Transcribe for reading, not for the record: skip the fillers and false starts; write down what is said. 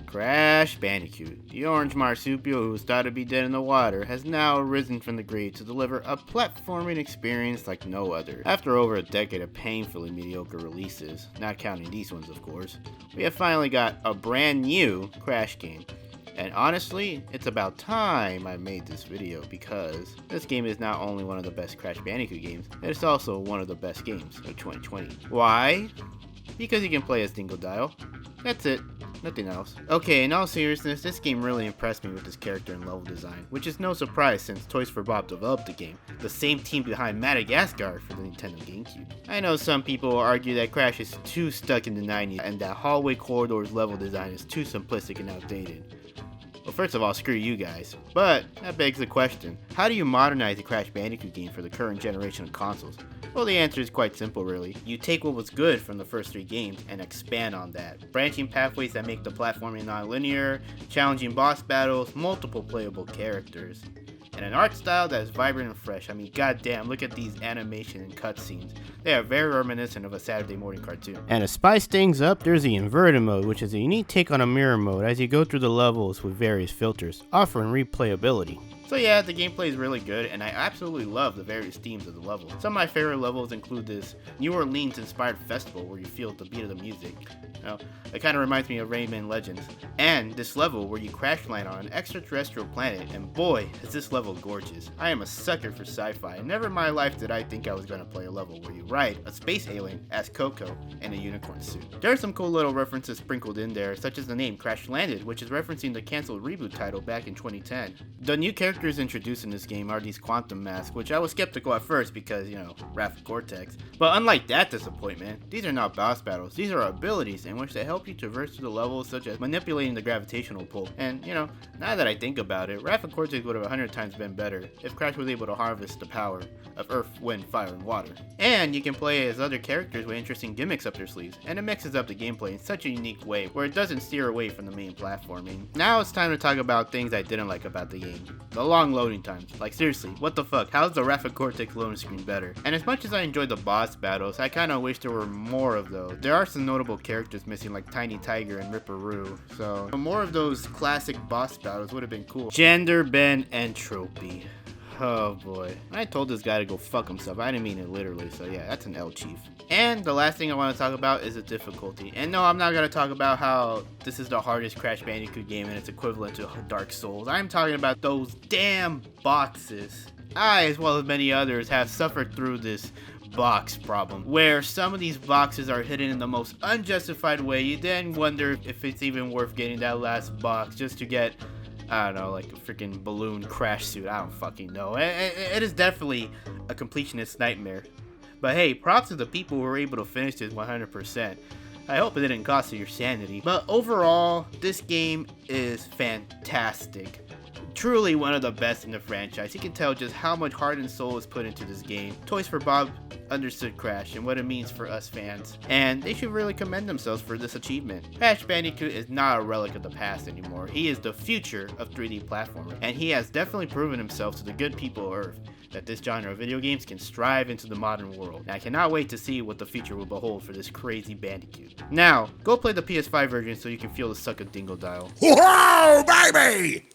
Crash Bandicoot, the orange marsupial who was thought to be dead in the water, has now arisen from the grave to deliver a platforming experience like no other. After over a decade of painfully mediocre releases, not counting these ones of course, we have finally got a brand new Crash game. And honestly, it's about time I made this video because this game is not only one of the best Crash Bandicoot games, it's also one of the best games of 2020. Why? Because you can play as Dingodile. That's it. Nothing else. Okay, in all seriousness, this game really impressed me with its character and level design, which is no surprise since Toys for Bob developed the game, the same team behind Madagascar for the Nintendo GameCube. I know some people will argue that Crash is too stuck in the 90s and that Hallway Corridor's level design is too simplistic and outdated. Well, first of all, screw you guys. But that begs the question, how do you modernize a Crash Bandicoot game for the current generation of consoles? Well, the answer is quite simple really. You take what was good from the first 3 games and expand on that. Branching pathways that make the platforming non-linear, challenging boss battles, multiple playable characters, and an art style that is vibrant and fresh. I mean, goddamn, look at these animation and cutscenes. They are very reminiscent of a Saturday morning cartoon. And to spice things up, there's the inverted mode, which is a unique take on a mirror mode as you go through the levels with various filters, offering replayability. So yeah, the gameplay is really good, and I absolutely love the various themes of the level. Some of my favorite levels include this New Orleans inspired festival where you feel the beat of the music. You know, it kind of reminds me of Rayman Legends. And this level where you crash land on an extraterrestrial planet, and boy, is this level gorgeous. I am a sucker for sci-fi, and never in my life did I think I was going to play a level where you ride a space alien as Coco in a unicorn suit. There are some cool little references sprinkled in there, such as the name Crash Landed, which is referencing the cancelled reboot title back in 2010. The new characters introduced in this game are these quantum masks, which I was skeptical at first because, you know, Wrath of Cortex. But unlike that disappointment, these are not boss battles, these are abilities in which they help you traverse through the levels, such as manipulating the gravitational pull. And, you know, now that I think about it, Wrath of Cortex would have 100 times been better if Crash was able to harvest the power of Earth, Wind, Fire, and Water. And you can play as other characters with interesting gimmicks up their sleeves, and it mixes up the gameplay in such a unique way where it doesn't steer away from the main platforming. Now it's time to talk about things I didn't like about the game. The long loading times. Like seriously, what the fuck? How's the Wrath of Cortex loading screen better? And as much as I enjoyed the boss battles, I kinda wish there were more of those. There are some notable characters missing like Tiny Tiger and Ripperoo, so more of those classic boss battles would have been cool. Gender bend entropy. Oh boy. When I told this guy to go fuck himself, I didn't mean it literally, so yeah, that's an L, chief. And the last thing I want to talk about is the difficulty. And no, I'm not going to talk about how this is the hardest Crash Bandicoot game and it's equivalent to Dark Souls. I'm talking about those damn boxes. I, as well as many others, have suffered through this box problem, where some of these boxes are hidden in the most unjustified way. You then wonder if it's even worth getting that last box just to get, I don't know, like a freaking balloon crash suit. I don't fucking know. It is definitely a completionist nightmare. But hey, props to the people who were able to finish this 100%. I hope it didn't cost you your sanity. But overall, this game is fantastic. Truly one of the best in the franchise. You can tell just how much heart and soul is put into this game. Toys for Bob understood Crash and what it means for us fans, and they should really commend themselves for this achievement. Crash Bandicoot is not a relic of the past anymore. He is the future of 3D platforming, and he has definitely proven himself to the good people of Earth that this genre of video games can strive into the modern world. And I cannot wait to see what the future will behold for this crazy Bandicoot. Now, go play the PS5 version so you can feel the suck of Dingodile. Whoa, baby!